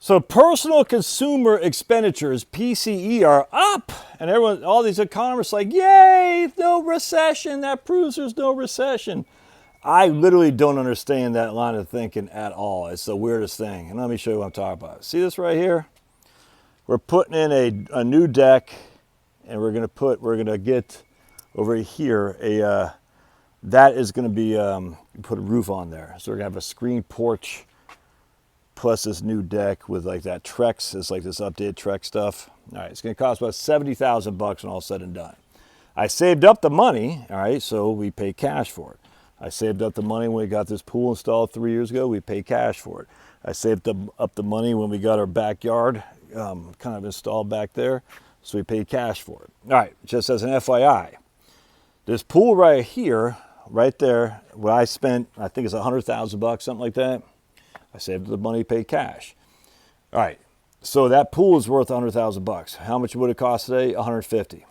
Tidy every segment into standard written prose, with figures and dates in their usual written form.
So personal consumer expenditures, PCE, are up. And everyone, all these economists are like, yay, no recession. That proves there's no recession. I literally don't understand that line of thinking at all. It's the weirdest thing. And let me show you what I'm talking about. See this right here? We're putting in a new deck, and we're gonna get over here that is gonna be, put a roof on there. So we're gonna have a screen porch plus this new deck with like that Trex, it's like this updated Trex stuff. All right, it's gonna cost about 70,000 bucks when all said and done. I saved up the money, all right, so we pay cash for it. I saved up the money when we got this pool installed 3 years ago, we pay cash for it. I saved up the money when we got our backyard kind of installed back there, so we paid cash for it. All right, just as an FYI, this pool right here, right there, where I spent, I think it's 100,000 bucks, something like that. I saved the money, paid cash. All right, so that pool is worth 100,000 bucks. How much would it cost today? 150.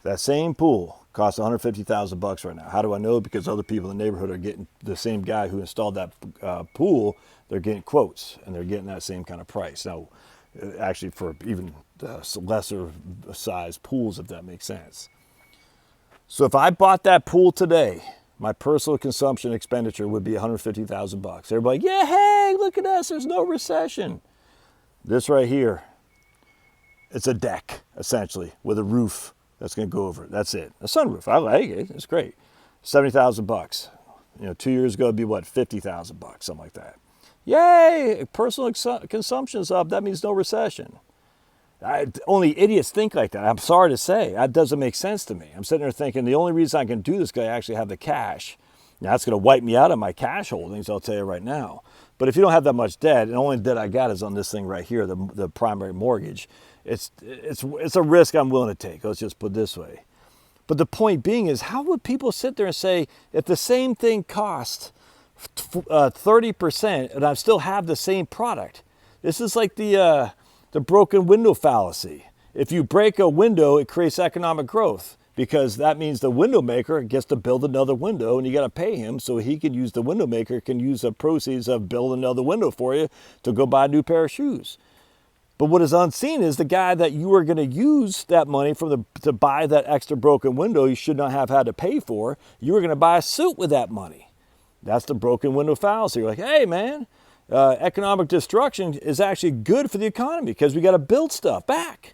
That same pool costs 150,000 bucks right now. How do I know? Because other people in the neighborhood are getting, the same guy who installed that pool, they're getting quotes and they're getting that same kind of price. Now, actually for even lesser size pools, if that makes sense. So if I bought that pool today, my personal consumption expenditure would be 150,000 bucks. Everybody, yeah, hey, look at us, there's no recession. This right here, it's a deck, essentially, with a roof that's gonna go over it. That's it, a sunroof, I like it, it's great. 70,000 bucks. 2 years ago, it'd be what, 50,000 bucks, something like that. Yay, personal consumption's up, that means no recession. Only idiots think like that. I'm sorry to say, that doesn't make sense to me. I'm sitting there thinking the only reason I can do this, I actually have the cash. Now that's going to wipe me out of my cash holdings, I'll tell you right now. But if you don't have that much debt, and the only debt I got is on this thing right here, the primary mortgage, it's a risk I'm willing to take. Let's just put it this way. But the point being is, how would people sit there and say, if the same thing cost 30% and I still have the same product? This is like the broken window fallacy. If you break a window, it creates economic growth, because that means the window maker gets to build another window, and you got to pay him so he can use, the window maker can use the proceeds of building another window for you to go buy a new pair of shoes. But what is unseen is the guy that you are going to use that money to buy that extra broken window you should not have had to pay for. You were going to buy a suit with that money. That's the broken window fallacy. You're like, hey man, economic destruction is actually good for the economy because we got to build stuff back,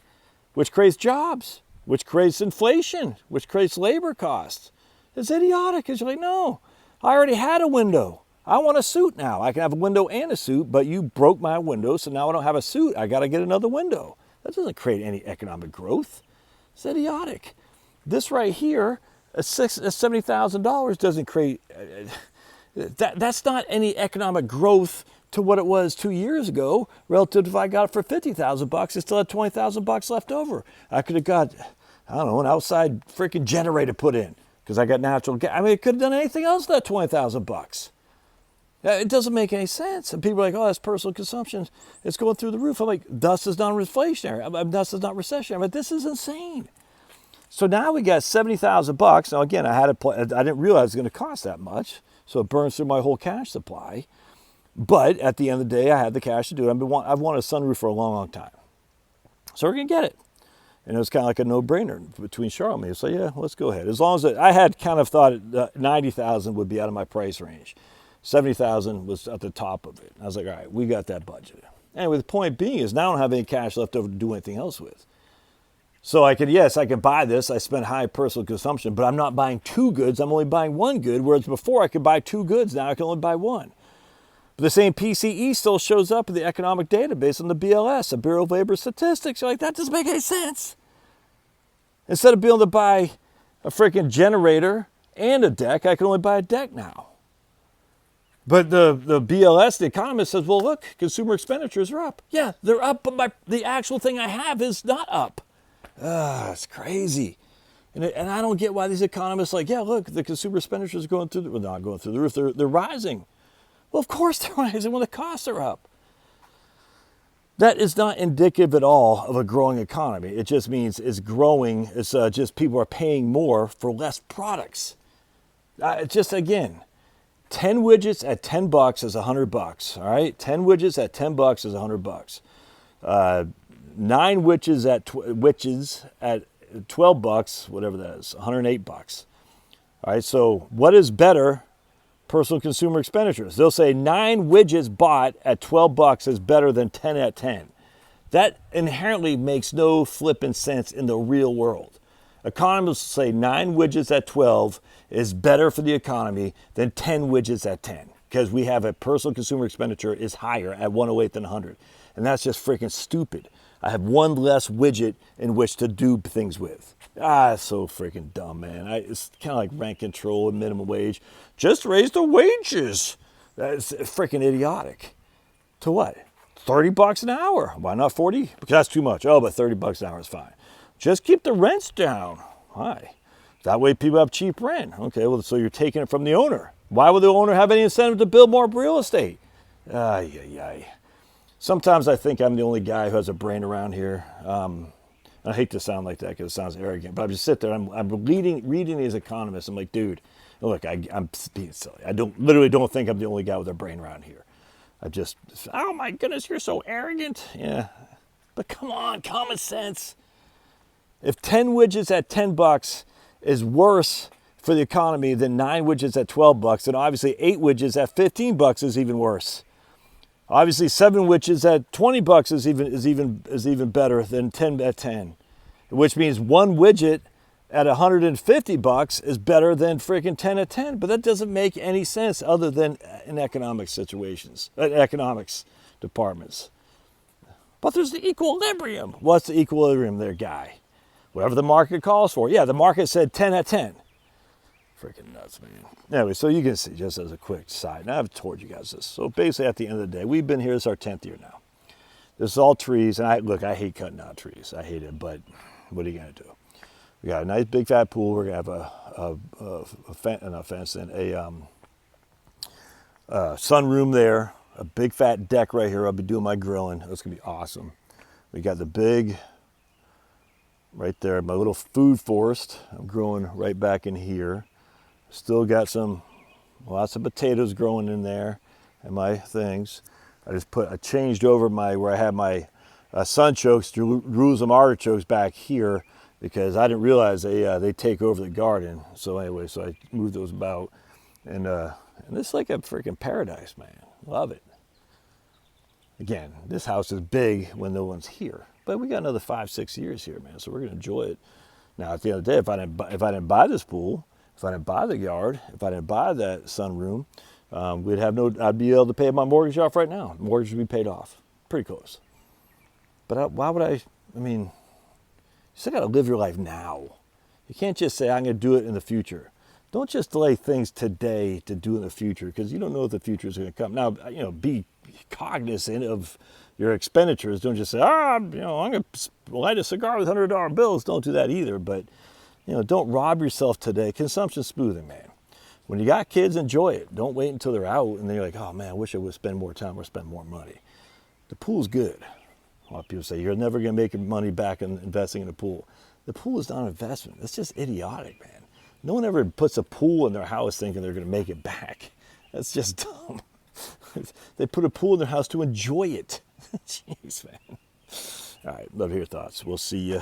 which creates jobs, which creates inflation, which creates labor costs. It's idiotic because you're like, no, I already had a window. I want a suit now. I can have a window and a suit, but you broke my window, so now I don't have a suit. I got to get another window. That doesn't create any economic growth. It's idiotic. This right here, $70,000 doesn't create, that's not any economic growth to what it was 2 years ago, relative to if I got it for 50,000 bucks, it still had 20,000 bucks left over. I could have got, I don't know, an outside freaking generator put in because I got natural gas. I mean, it could have done anything else with that 20,000 bucks. It doesn't make any sense. And people are like, oh, that's personal consumption. It's going through the roof. I'm like, thus is not inflationary. Thus is not recessionary. But this is insane. So now we got 70,000 bucks. Now again, I didn't realize it was going to cost that much. So it burns through my whole cash supply. But at the end of the day, I had the cash to do it. I've wanted a sunroof for a long, long time. So we're going to get it. And it was kind of like a no-brainer between Charlotte and me. So yeah, let's go ahead. As long as I had kind of thought 90,000 would be out of my price range. 70,000 was at the top of it. I was like, all right, we got that budget. Anyway, the point being is now I don't have any cash left over to do anything else with. So I can buy this. I spend high personal consumption, but I'm not buying two goods. I'm only buying one good, whereas before I could buy two goods. Now I can only buy one. But the same PCE still shows up in the economic database on the BLS, the Bureau of Labor Statistics. You're like, that doesn't make any sense. Instead of being able to buy a freaking generator and a deck, I can only buy a deck now. But the BLS, the economist, says, well, look, consumer expenditures are up. Yeah, they're up, but the actual thing I have is not up. It's crazy. And I don't get why these economists are like, yeah, look, the consumer expenditures are going through, well, not going through the roof, they're rising. Well, of course they're rising when the costs are up. That is not indicative at all of a growing economy. It just means it's growing. It's just people are paying more for less products. Just again, 10 widgets at $10 is $100. All right, 10 widgets at $10 is $100. 9 witches at $12, whatever that is, $108. All right, so what is better? Personal consumer expenditures. They'll say 9 widgets bought at $12 is better than 10 at 10. That inherently makes no flipping sense in the real world. Economists say 9 widgets at 12 is better for the economy than 10 widgets at 10, because we have a personal consumer expenditure is higher at 108 than 100. And that's just freaking stupid. I have one less widget in which to do things with. It's so freaking dumb, man. It's kind of like rent control and minimum wage. Just raise the wages. That's freaking idiotic. To what? $30 an hour. Why not 40? Because that's too much. Oh, but $30 an hour is fine. Just keep the rents down. Why? That way people have cheap rent. Okay, well, so you're taking it from the owner. Why would the owner have any incentive to build more real estate? Sometimes I think I'm the only guy who has a brain around here. I hate to sound like that because it sounds arrogant, but I just sit there. I'm reading these economists. I'm like, dude, look, I'm being silly. I literally don't think I'm the only guy with a brain around here. Oh my goodness, you're so arrogant. Yeah, but come on, common sense. If 10 widgets at $10 is worse for the economy than 9 widgets at $12, then obviously 8 widgets at $15 is even worse. Obviously, 7 widgets at $20 is even better than 10 at 10, which means 1 widget at $150 is better than freaking 10 at 10. But that doesn't make any sense other than in economic situations, economics departments. But there's the equilibrium. What's the equilibrium there, guy? Whatever the market calls for. Yeah, the market said 10 at 10. Freaking nuts, man. Anyway, so you can see, just as a quick side, and I've told you guys this. So basically, at the end of the day, we've been here, this is our 10th year now. This is all trees, and I hate cutting out trees. I hate it, but what are you going to do? We got a nice big fat pool. We're going to have a sunroom there, a big fat deck right here. I'll be doing my grilling. That's going to be awesome. We got the big, right there, my little food forest. I'm growing right back in here. Still got lots of potatoes growing in there and my things. I changed over where I had my sunchokes, Jerusalem artichokes back here, because I didn't realize they take over the garden. So anyway, so I moved those about, and it's like a freaking paradise, man. Love it. Again, this house is big when no one's here, but we got another 5-6 years here, man. So we're gonna enjoy it. Now, at the end of the day, if I didn't buy this pool, if I didn't buy the yard, if I didn't buy that sunroom, I'd be able to pay my mortgage off right now. The mortgage would be paid off, pretty close. But why would I mean, you still got to live your life now. You can't just say, I'm going to do it in the future. Don't just delay things today to do in the future, because you don't know if the future is going to come. Now, be cognizant of your expenditures. Don't just say, I'm going to light a cigar with $100 bills. Don't do that either. But, don't rob yourself today. Consumption smoothing, man. When you got kids, enjoy it. Don't wait until they're out and then you're like, oh man, I wish I would spend more time or spend more money. The pool's good. A lot of people say, you're never going to make your money back in investing in a pool. The pool is not an investment. That's just idiotic, man. No one ever puts a pool in their house thinking they're going to make it back. That's just dumb. They put a pool in their house to enjoy it. Jeez, man. All right, love to hear your thoughts. We'll see you